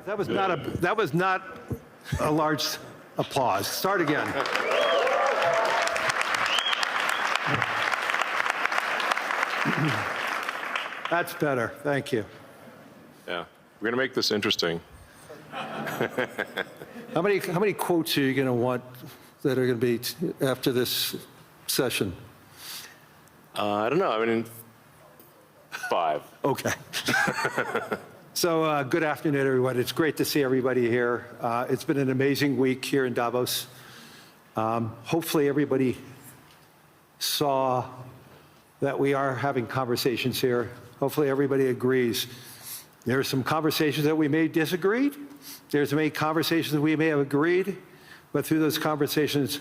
That was not a large applause. Start again. That's better. Thank you. Yeah, we're going to make this interesting. How many quotes are you going to want that are going to be after this session? I don't know. I mean, 5. Okay. So good afternoon, everyone. It's great to see everybody here. It's been an amazing week here in Davos. Hopefully everybody saw that we are having conversations here. Hopefully everybody agrees. There are some conversations that we may have disagreed. There's many conversations that we may have agreed, but through those conversations,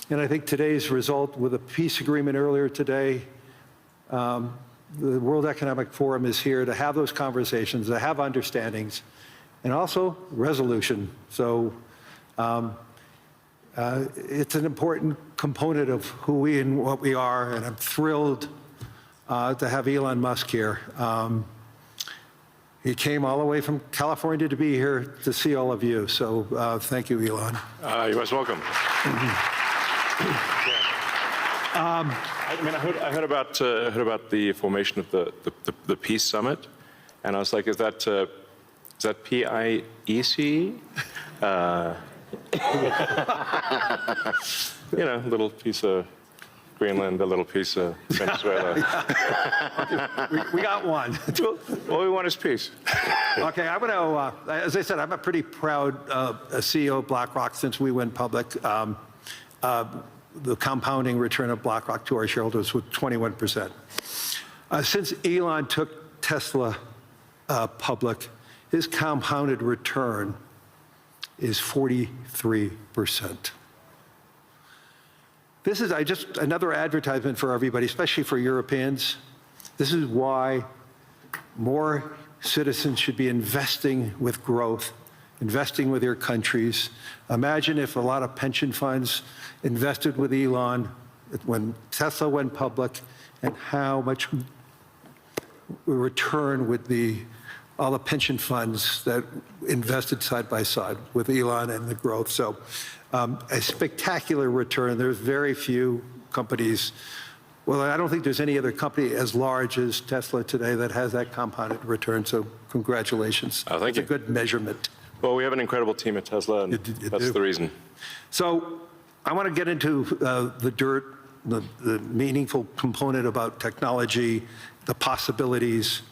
and I think today's result with a peace agreement earlier today, the World Economic Forum is here to have those conversations, to have understandings, and also resolution. So it's an important component of who we and what we are, and I'm thrilled to have Elon Musk here. He came all the way from California to be here to see all of you. So thank you, Elon. You're most welcome. I heard about the formation of the Peace Summit, and I was like, is that PIEC? You know, a little piece of Greenland, a little piece of Venezuela. we got one. All we want is peace. Okay, I'm going to, as I said, I'm a pretty proud CEO of BlackRock since we went public. The compounding return of BlackRock to our shareholders was 21%. Since Elon took Tesla public, his compounded return is 43%. This is just another advertisement for everybody, especially for Europeans. This is why more citizens should be investing with growth, investing with their countries. Imagine if a lot of pension funds invested with Elon when Tesla went public, and how much return would all the pension funds that invested side by side with Elon and the growth. So a spectacular return. There's very few companies. Well, I don't think there's any other company as large as Tesla today that has that compounded return. So congratulations. Oh, thank you. It's a good measurement. Well, we have an incredible team at Tesla, and that's the reason. So I want to get into the dirt, the meaningful component about technology, the possibilities.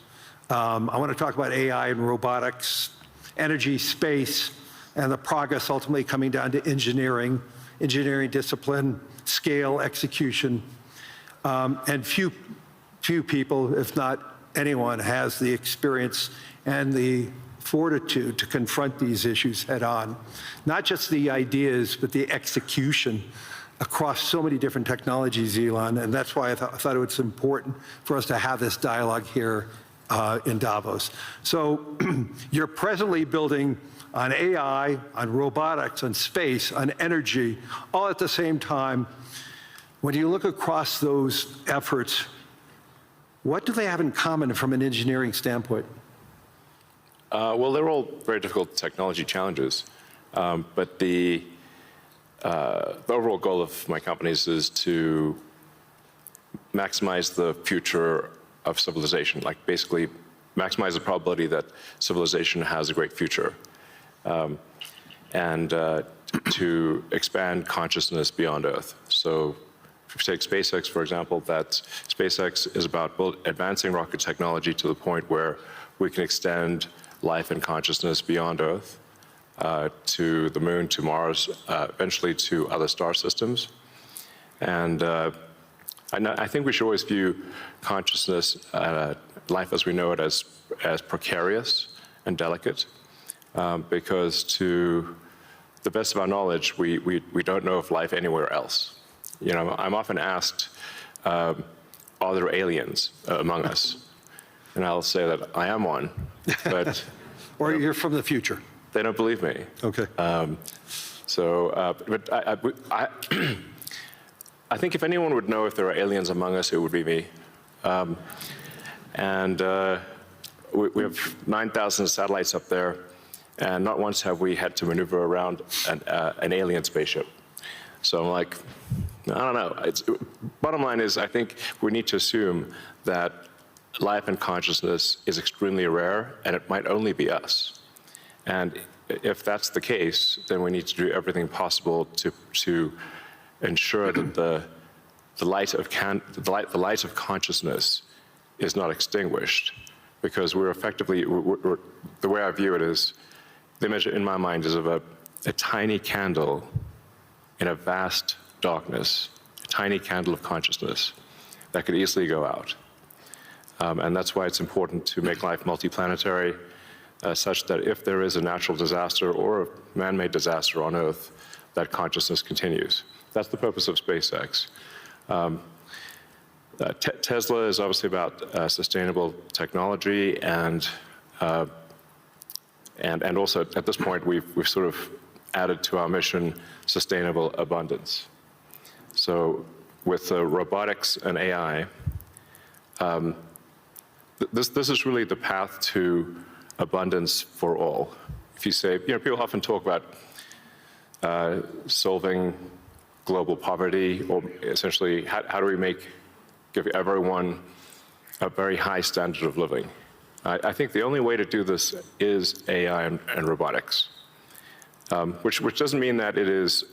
I want to talk about AI and robotics, energy, space, and the progress ultimately coming down to engineering discipline, scale, execution. And few people, if not anyone, has the experience and the fortitude to confront these issues head on. Not just the ideas, but the execution across so many different technologies, Elon, and that's why I thought it was important for us to have this dialogue here in Davos. So you're presently building on AI, on robotics, on space, on energy, all at the same time. When you look across those efforts, what do they have in common from an engineering standpoint? Well, they're all very difficult technology challenges, but the overall goal of my companies is to maximize the future of civilization, like basically maximize the probability that civilization has a great future, and to expand consciousness beyond Earth. So if you take SpaceX, for example, that SpaceX is about advancing rocket technology to the point where we can extend life and consciousness beyond Earth, to the moon, to Mars, eventually to other star systems. And I think we should always view consciousness, life as we know it, as precarious and delicate, because to the best of our knowledge, we don't know of life anywhere else. You know, I'm often asked, are there aliens among us? And I'll say that I am one, but... Or you're from the future. They don't believe me. Okay. But I think if anyone would know if there are aliens among us, it would be me. We have 9,000 satellites up there, and not once have we had to maneuver around an alien spaceship. So I'm like, I don't know. Bottom line is, I think we need to assume that life and consciousness is extremely rare, and it might only be us. And if that's the case, then we need to do everything possible to ensure that the light of consciousness is not extinguished, because we're effectively, the way I view it is, the image in my mind is of a tiny candle in a vast darkness, a tiny candle of consciousness that could easily go out. And that's why it's important to make life multiplanetary, such that if there is a natural disaster or a man-made disaster on Earth, that consciousness continues. That's the purpose of SpaceX. Tesla is obviously about sustainable technology, and also at this point we've sort of added to our mission sustainable abundance. So with robotics and AI, this is really the path to abundance for all. If you say, people often talk about solving global poverty, or essentially how do we give everyone a very high standard of living. I think the only way to do this is AI and robotics, which doesn't mean that it is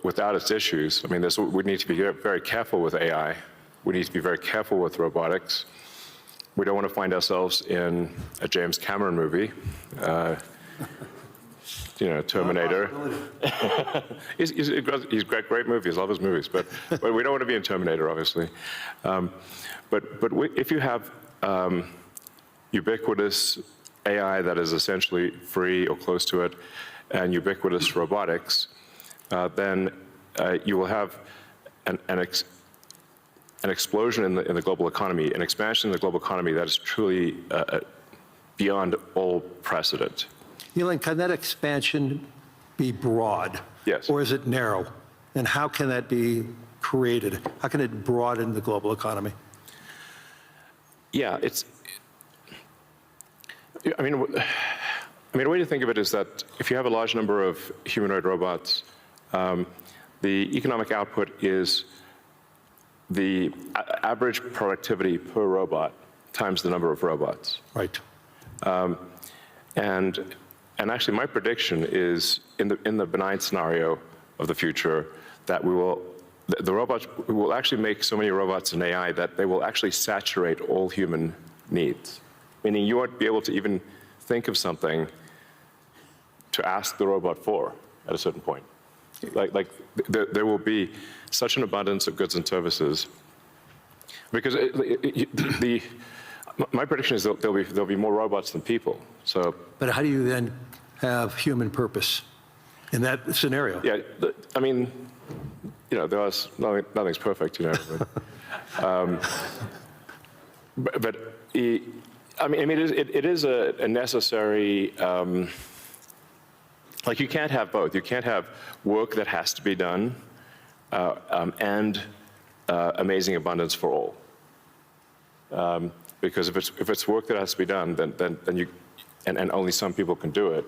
without its issues. I mean, we need to be very careful with AI. We need to be very careful with robotics. We don't want to find ourselves in a James Cameron movie, Terminator. He's got great movies, love his movies, but we don't want to be in Terminator, obviously. But if you have ubiquitous AI that is essentially free or close to it, and ubiquitous robotics, then you will have an explosion in the global economy, an expansion in the global economy that is truly beyond all precedent. Elon, can that expansion be broad? Yes. Or is it narrow? And how can that be created? How can it broaden the global economy? Yeah, I mean, a way to think of it is that if you have a large number of humanoid robots, the economic output is the average productivity per robot times the number of robots. Right. And actually, my prediction is in the benign scenario of the future that we will actually make so many robots and AI that they will actually saturate all human needs. Meaning you won't be able to even think of something to ask the robot for at a certain point. Like there will be such an abundance of goods and services, because my prediction is that there'll be more robots than people. So, but how do you then have human purpose in that scenario? Yeah, I mean, nothing's perfect, but I mean, it is a necessary. Like, you can't have both. You can't have work that has to be done and amazing abundance for all. Because if it's work that has to be done, then you and only some people can do it,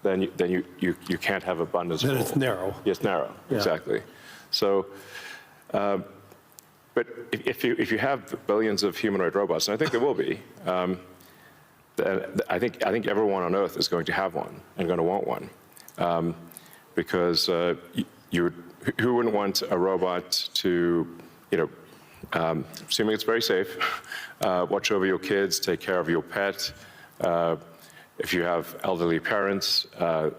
then you can't have abundance. Then for it's all. narrow. It's narrow, yeah. Exactly. So, but if you have billions of humanoid robots, and I think there will be, I think everyone on Earth is going to have one and going to want one. Because who wouldn't want a robot to, assuming it's very safe, watch over your kids, take care of your pet. If you have elderly parents, a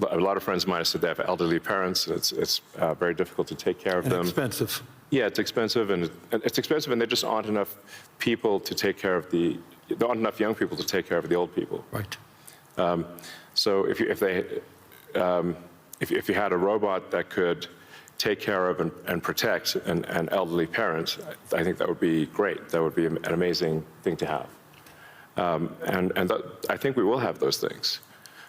lot of friends of mine have said they have elderly parents. It's very difficult to take care of them. Expensive. Yeah, it's expensive, and there just aren't enough people to take care of there aren't enough young people to take care of the old people. Right. So if you had a robot that could take care of and protect an elderly parent, I think that would be great. That would be an amazing thing to have. And I think we will have those things.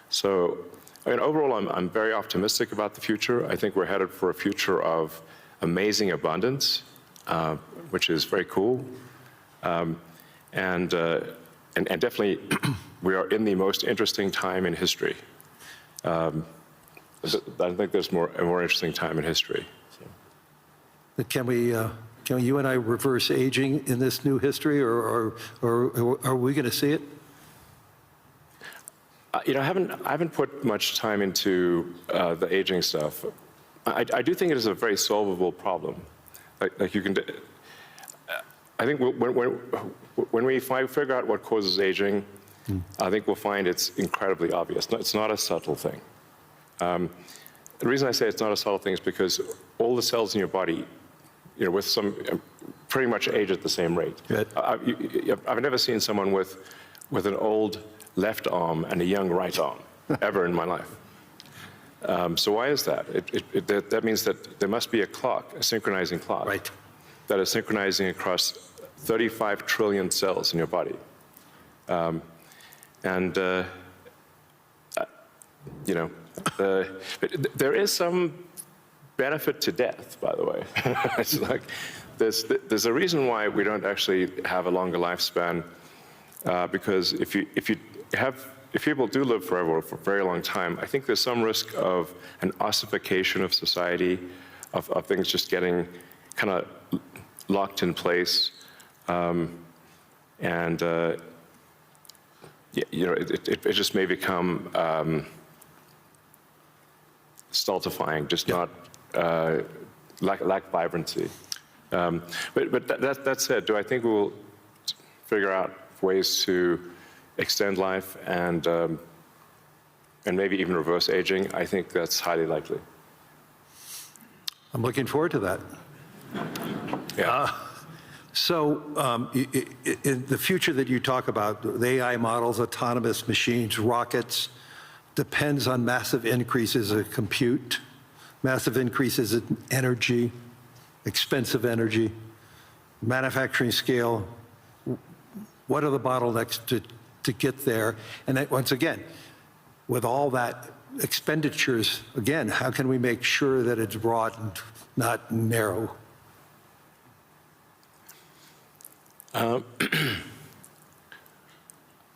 So, I mean, overall, I'm very optimistic about the future. I think we're headed for a future of amazing abundance, which is very cool. And definitely we are in the most interesting time in history. I think there's a more interesting time in history. So. Can you and I reverse aging in this new history, or are we going to see it? You know, I haven't put much time into the aging stuff. I do think it is a very solvable problem. Like you can, I think when we figure out what causes aging, I think we'll find it's incredibly obvious. It's not a subtle thing. The reason I say it's not a subtle thing is because all the cells in your body, you know, with some pretty much age at the same rate. Right. I've never seen someone with an old left arm and a young right arm ever in my life. So why is that? That means that there must be a clock, a synchronizing clock, Right. that is synchronizing across 35 trillion cells in your body. You know, there is some benefit to death, by the way. It's like there's a reason why we don't actually have a longer lifespan, because if people do live forever for a very long time, I think there's some risk of an ossification of society, of things just getting kind of locked in place, and you know, it just may become stultifying, just not lack vibrancy. But that said, do I think we'll figure out ways to extend life and maybe even reverse aging? I think that's highly likely. I'm looking forward to that. Yeah. So in the future that you talk about, the AI models, autonomous machines, rockets, depends on massive increases in compute, massive increases in energy, expensive energy, manufacturing scale. What are the bottlenecks to get there? And that, once again, with all that expenditures, again, how can we make sure that it's broad and not narrow?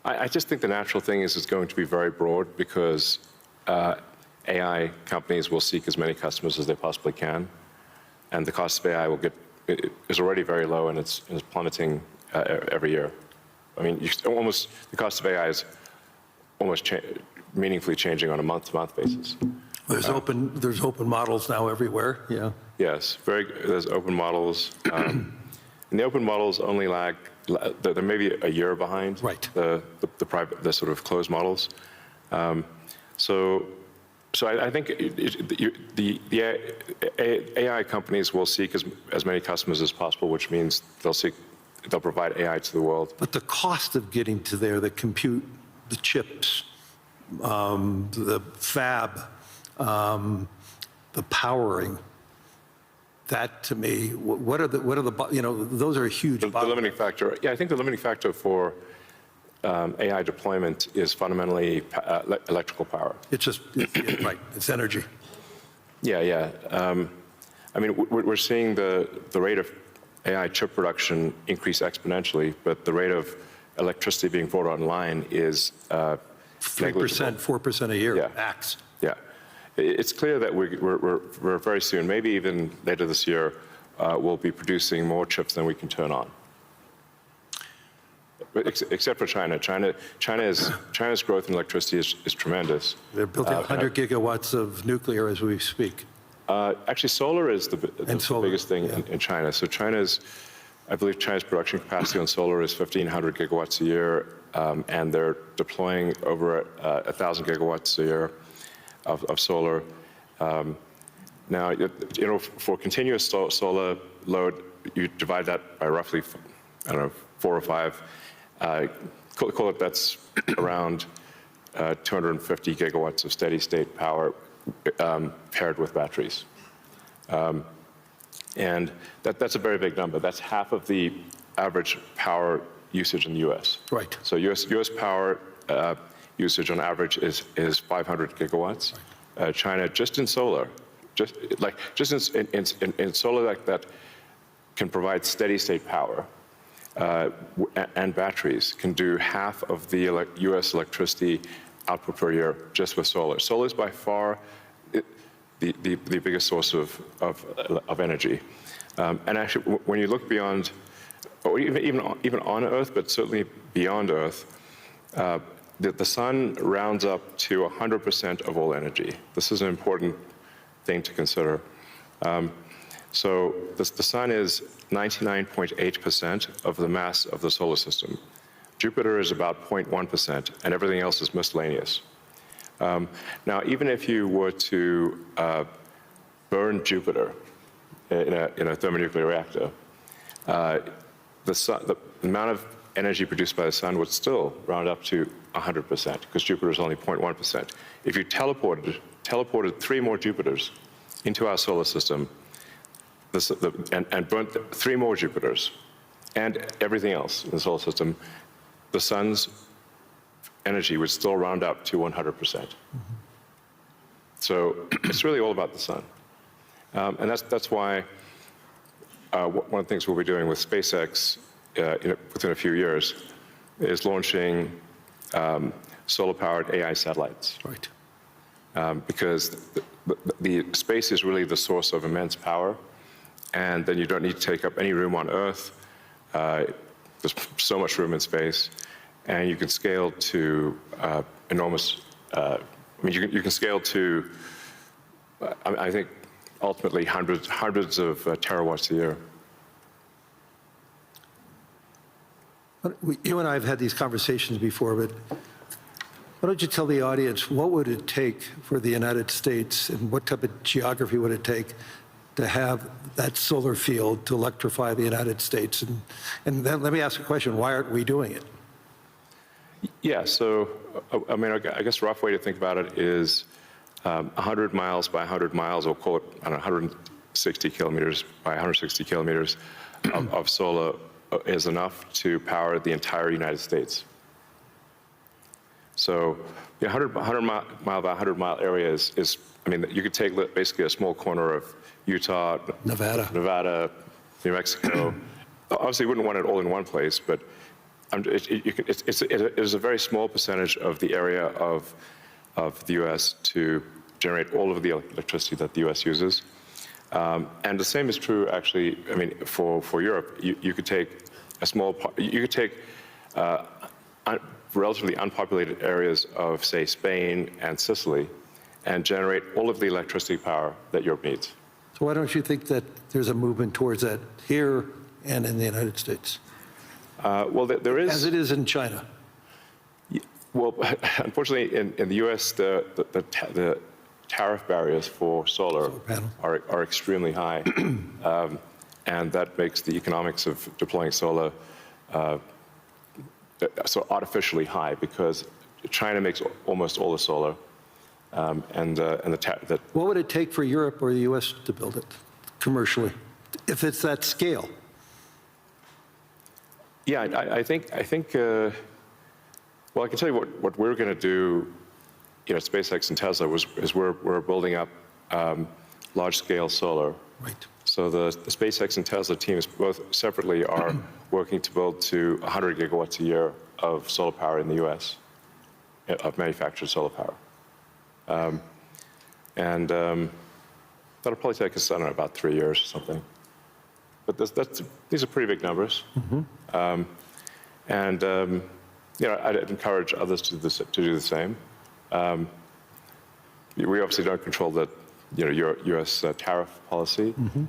I just think the natural thing is it's going to be very broad, because AI companies will seek as many customers as they possibly can, and the cost of AI is already very low, and it's plummeting every year. I mean, the cost of AI is almost meaningfully changing on a month-to-month basis. There's open models now everywhere. Yeah. Yes, there's open models, and the open models only lag. They're maybe a year behind, right, the sort of closed models. So I think the AI companies will seek as many customers as possible, which means they'll provide AI to the world. But the cost of getting to there, the compute, the chips, the fab, the powering, that to me, what are the you know, those are huge. The limiting factor. Yeah, I think the limiting factor for AI deployment is fundamentally electrical power. It's just right. It's energy. Yeah. I mean, we're seeing the rate of AI chip production increase exponentially, but the rate of electricity being brought online is 3%, 4% a year, max. Yeah. It's clear that we're very soon, maybe even later this year, we'll be producing more chips than we can turn on. But except for China. China's growth in electricity is tremendous. They're building 100 gigawatts of nuclear as we speak. Actually, solar is the biggest thing in China. So I believe China's production capacity on solar is 1,500 gigawatts a year, and they're deploying over 1,000 gigawatts a year of solar. Now, you know, for continuous solar load, you divide that by roughly, I don't know, 4 or 5. Call it that's around 250 gigawatts of steady state power paired with batteries. And that's a very big number. That's half of the average power usage in the U.S. Right. So U.S. power usage on average is 500 gigawatts. Right. China, just in solar, just in solar that can provide steady state power, and batteries can do half of the U.S. electricity output per year just with solar. Solar is by far the biggest source of energy. And actually, when you look beyond, or even on Earth, but certainly beyond Earth, the sun rounds up to 100% of all energy. This is an important thing to consider. So the sun is 99.8% of the mass of the solar system. Jupiter is about 0.1%, and everything else is miscellaneous. Now, even if you were to burn Jupiter in a thermonuclear reactor, the amount of energy produced by the sun would still round up to 100%, because Jupiter is only 0.1%. If you teleported 3 more Jupiters into our solar system, and burnt 3 more Jupiters and everything else in the solar system, the sun's energy would still round up to 100%. So it's really all about the sun. And that's why one of the things we'll be doing with SpaceX within a few years is launching solar-powered AI satellites. Right. Because the space is really the source of immense power, and then you don't need to take up any room on Earth. There's so much room in space, and you can scale to enormous. I mean, you can scale to, I think, ultimately hundreds of terawatts a year. You and I have had these conversations before, but why don't you tell the audience what would it take for the United States, and what type of geography would it take to have that solar field to electrify the United States? And then let me ask a question, why aren't we doing it? Yeah, so, I mean, I guess a rough way to think about it is 100 miles by 100 miles, or call it, I don't know, 160 kilometers by 160 kilometers of solar is enough to power the entire United States. So the 100 mile by 100 mile area is, I mean, you could take basically a small corner of Utah, Nevada, New Mexico. Obviously, you wouldn't want it all in one place, but it is a very small percentage of the area of the U.S. to generate all of the electricity that the U.S. uses. And the same is true, actually, I mean, for Europe. You could take a small, you could take relatively unpopulated areas of, say, Spain and Sicily, and generate all of the electricity power that Europe needs. So why don't you think that there's a movement towards that here and in the United States? Well, there is. As it is in China. Well, unfortunately, in the U.S., the tariff barriers for solar are extremely high, and that makes the economics of deploying solar so artificially high, because China makes almost all the solar, What would it take for Europe or the U.S. to build it commercially, if it's that scale? Yeah, I think. Well, I can tell you what we're going to do, you know, at SpaceX and Tesla is we're building up large-scale solar. Right. So the SpaceX and Tesla teams both separately are working to build to 100 gigawatts a year of solar power in the U.S., of manufactured solar power. That'll probably take us, I don't know, about 3 years or something. But these are pretty big numbers. Mm-hmm. You know, I'd encourage others to do the same. We obviously don't control the, you know, U.S. Tariff policy, mm-hmm.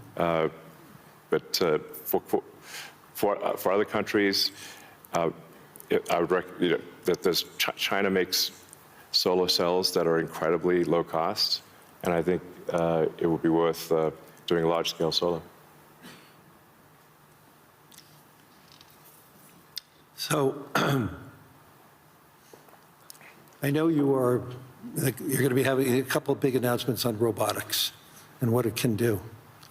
But for other countries, I would recommend, you know, that China makes solar cells that are incredibly low cost, and I think it would be worth doing large-scale solar. So I know you're going to be having a couple of big announcements on robotics and what it can do.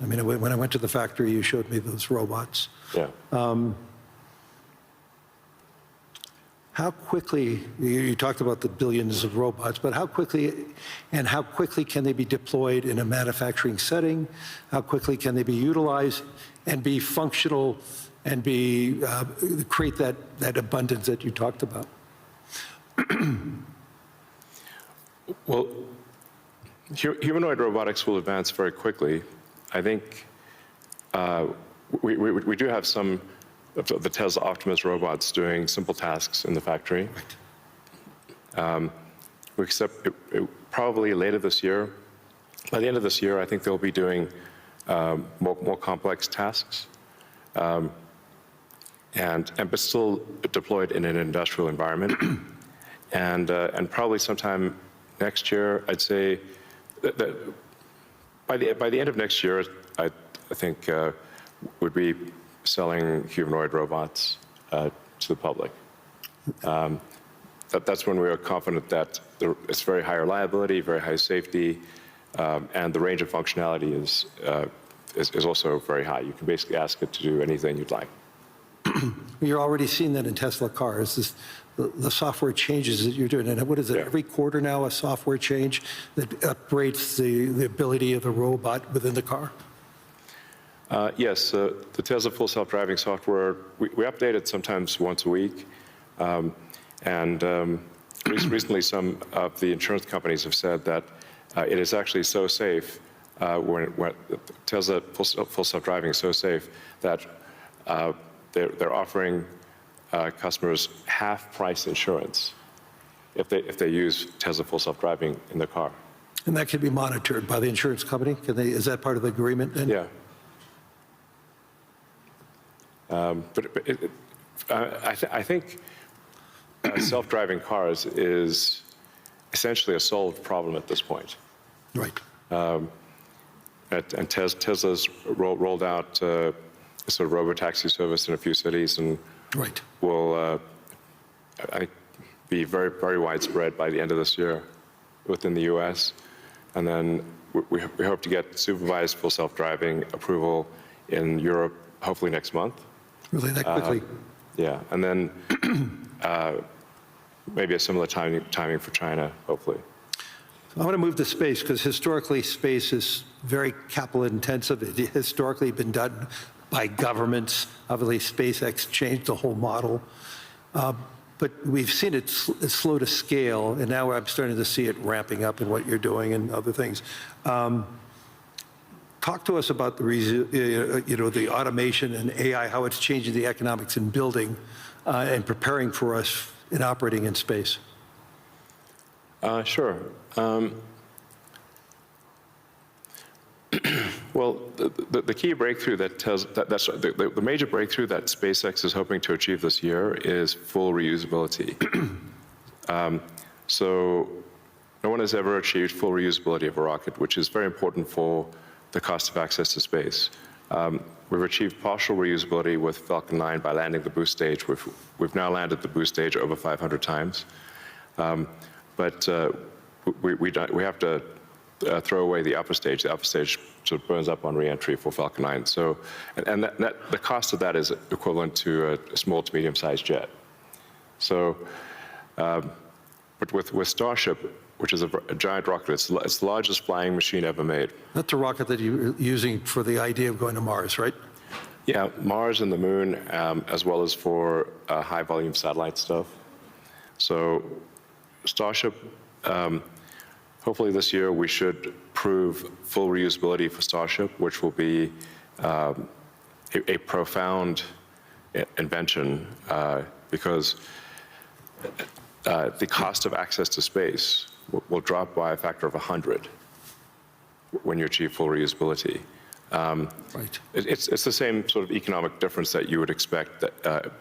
I mean, when I went to the factory, you showed me those robots. Yeah. How quickly, you talked about the billions of robots, but how quickly can they be deployed in a manufacturing setting? How quickly can they be utilized and be functional and create that abundance that you talked about? Well, humanoid robotics will advance very quickly. I think we do have some of the Tesla Optimus robots doing simple tasks in the factory. We expect probably later this year. By the end of this year, I think they'll be doing more complex tasks, but still deployed in an industrial environment. And probably sometime next year, I'd say that by the end of next year, I think would be selling humanoid robots to the public. That's when we are confident that it's very high reliability, very high safety, and the range of functionality is also very high. You can basically ask it to do anything you'd like. You're already seeing that in Tesla cars. The software changes that you're doing, and what is it? Yeah. Every quarter now, a software change that upgrades the ability of the robot within the car. Yes, the Tesla full self-driving software, we update it sometimes once a week. Recently, some of the insurance companies have said that it is actually so safe, when Tesla full self-driving is so safe that they're offering customers half-price insurance if they use Tesla full self-driving in their car. And that can be monitored by the insurance company? Is that part of the agreement then? Yeah. I think self-driving cars is essentially a solved problem at this point. Right. And Tesla's rolled out a sort of robo-taxi service in a few cities, and Right. will I think be very, very widespread by the end of this year within the U.S. And then we hope to get supervised full self-driving approval in Europe hopefully next month. Really that quickly? Yeah, and then maybe a similar timing for China, hopefully. I want to move to space because historically space is very capital intensive. It historically been done by governments. Obviously, SpaceX changed the whole model. But we've seen it slow to scale, and now I'm starting to see it ramping up in what you're doing and other things. Talk to us about the automation and AI, how it's changing the economics in building and preparing for us in operating in space. Sure. Well, the key breakthrough the major breakthrough that SpaceX is hoping to achieve this year is full reusability. So no one has ever achieved full reusability of a rocket, which is very important for the cost of access to space. We've achieved partial reusability with Falcon 9 by landing the boost stage. We've now landed the boost stage over 500 times. But we have to throw away the upper stage. The upper stage sort of burns up on reentry for Falcon 9. So, and the cost of that is equivalent to a small to medium-sized jet. So, but with Starship, which is a giant rocket, it's the largest flying machine ever made. That's the rocket that you're using for the idea of going to Mars, right? Yeah, Mars and the Moon, as well as for high-volume satellite stuff. So, Starship. Hopefully this year we should prove full reusability for Starship, which will be a profound invention because the cost of access to space will drop by a factor of 100 when you achieve full reusability. Right. It's the same sort of economic difference that you would expect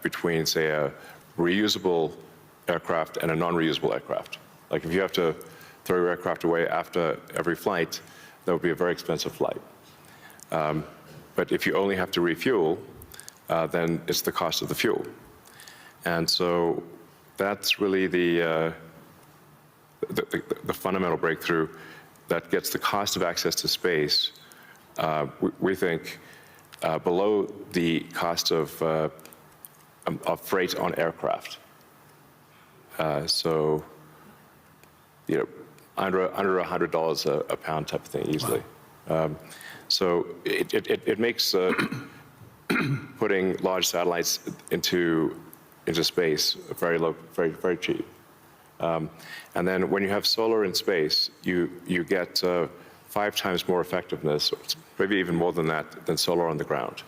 between, say, a reusable aircraft and a non-reusable aircraft. Like if you have to throw your aircraft away after every flight, that would be a very expensive flight. But if you only have to refuel, then it's the cost of the fuel. And so that's really the fundamental breakthrough that gets the cost of access to space, we think, below the cost of freight on aircraft. So, you know, under $100 a pound type of thing easily. Wow. So it makes putting large satellites into space, very low, very cheap. And then when you have solar in space, you get 5 times more effectiveness, maybe even more than that, than solar on the ground,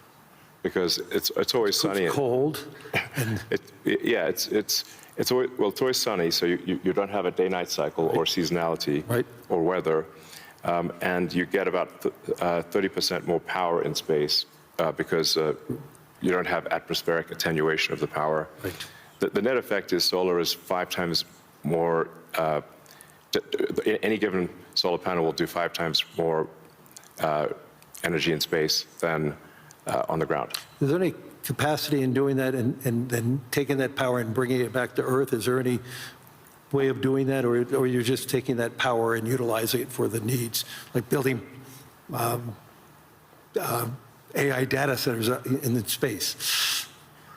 because it's always sunny. It's cold. It's always sunny, so you don't have a day-night cycle or seasonality or weather, and you get about 30% more power in space because you don't have atmospheric attenuation of the power. Right. The net effect is solar is 5 times more. Any given solar panel will do 5 times more energy in space than on the ground. Is there any capacity in doing that and then taking that power and bringing it back to Earth? Is there any way of doing that, or you're just taking that power and utilizing it for the needs, like building AI data centers in space?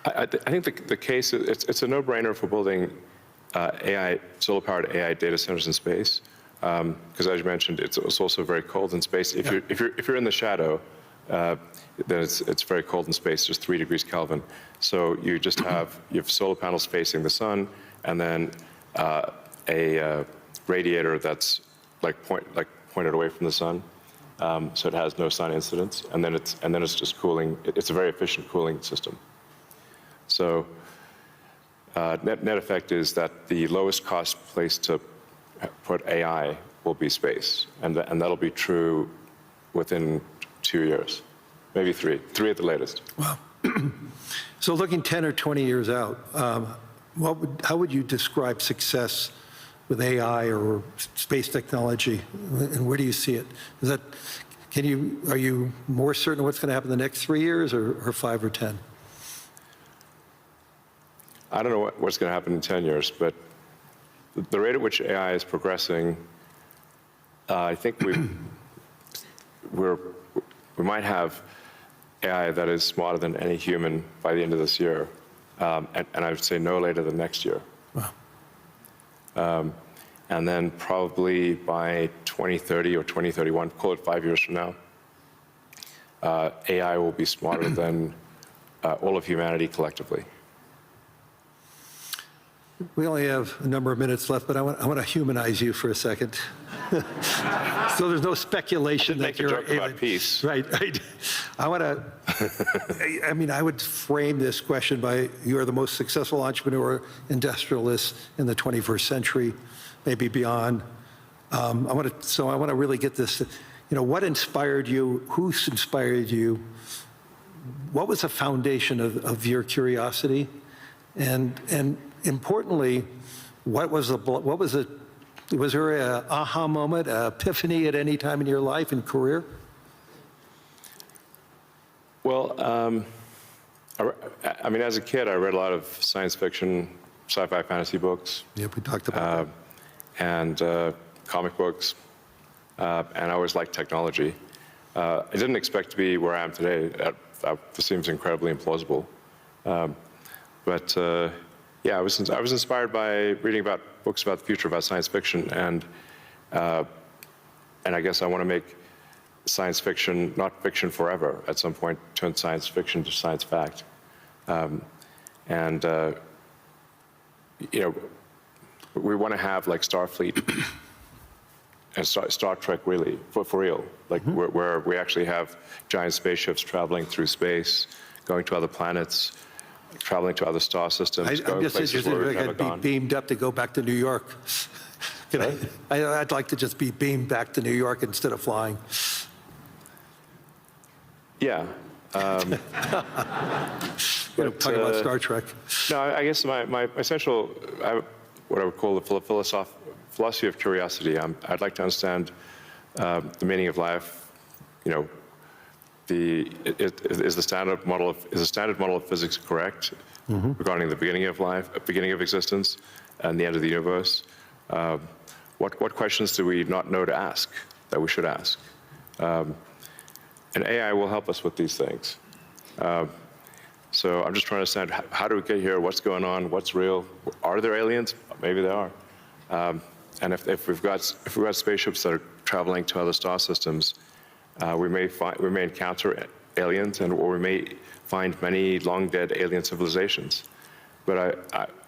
I think the case, it's a no-brainer for building solar-powered AI data centers in space, because as you mentioned, it's also very cold in space. If you're in the shadow, then it's very cold in space, just 3 degrees Kelvin. So you just have solar panels facing the sun, and then a radiator that's pointed away from the sun, so it has no sun incidence, and then it's just cooling. It's a very efficient cooling system. So net effect is that the lowest cost place to put AI will be space, and that'll be true within 2 years, maybe 3 at the latest. Wow. So looking 10 or 20 years out, how would you describe success with AI or space technology, and where do you see it? Are you more certain what's going to happen in the next 3 years, or 5 or 10? I don't know what's going to happen in 10 years, but the rate at which AI is progressing, I think we might have AI that is smarter than any human by the end of this year, and I would say no later than next year. Wow. And then probably by 2030 or 2031, call it 5 years from now, AI will be smarter than all of humanity collectively. We only have a number of minutes left, but I want to humanize you for a second. So there's no speculation that you're make a joke about peace. Right. I want to. I would frame this question by: you are the most successful entrepreneur, industrialist in the 21st century, maybe beyond. I want to really get this. What inspired you? Who inspired you? What was the foundation of your curiosity? And importantly, was there an aha moment, an epiphany at any time in your life and career? Well, as a kid, I read a lot of science fiction, sci-fi, fantasy books. Yep, we talked about that. And comic books, and I always liked technology. I didn't expect to be where I am today. That seems incredibly implausible. But I was inspired by reading about books about the future, about science fiction, and I guess I want to make science fiction not fiction forever. At some point, turn science fiction to science fact. We want to have like Starfleet and Star Trek, really, for real, like where we actually have giant spaceships traveling through space, going to other planets, traveling to other star systems, I'm just interested if I could be beamed up to go back to New York. I'd like to just be beamed back to New York instead of flying. Yeah. Talking about Star Trek. No, I guess my essential, what I would call the philosophy of curiosity. I'd like to understand the meaning of life. Is the standard model of physics correct regarding the beginning of life, beginning of existence, and the end of the universe? What questions do we not know to ask that we should ask? And AI will help us with these things. So I'm just trying to understand, how do we get here? What's going on? What's real? Are there aliens? Maybe there are. And if we've got spaceships that are traveling to other star systems, we may encounter aliens, or we may find many long-dead alien civilizations. But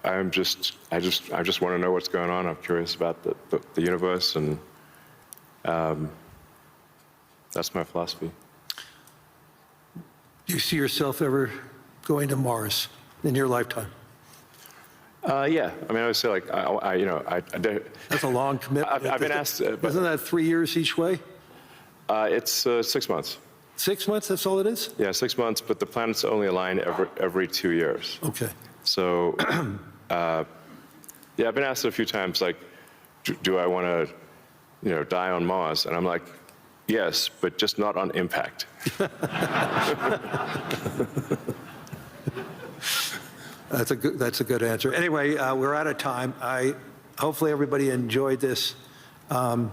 I just want to know what's going on. I'm curious about the universe, and that's my philosophy. Do you see yourself ever going to Mars in your lifetime? Yeah, I mean, I would say like, That's a long commitment. I've been asked. Isn't that 3 years each way? It's 6 months. 6 months, that's all it is? Yeah, 6 months, but the planets only align every 2 years. Okay. So, yeah, I've been asked a few times, like, do I want to, die on Mars? And I'm like, yes, but just not on impact. That's a good answer. Anyway, we're out of time. Hopefully everybody enjoyed this. I mean,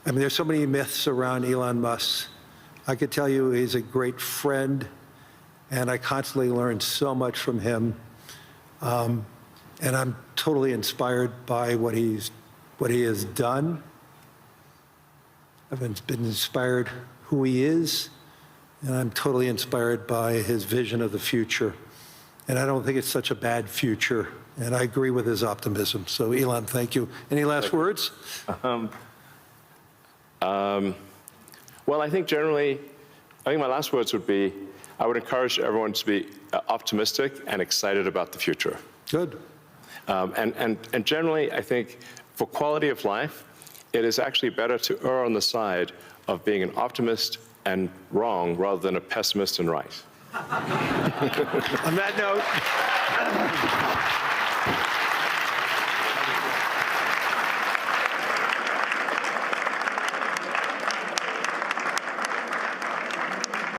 there's so many myths around Elon Musk. I could tell you he's a great friend, and I constantly learn so much from him. And I'm totally inspired by what he has done. I've been inspired who he is, and I'm totally inspired by his vision of the future. And I don't think it's such a bad future, and I agree with his optimism. So, Elon, thank you. Any last words? Well, I think my last words would be, I would encourage everyone to be optimistic and excited about the future. Good. And generally, I think for quality of life, it is actually better to err on the side of being an optimist and wrong rather than a pessimist and right. On that note.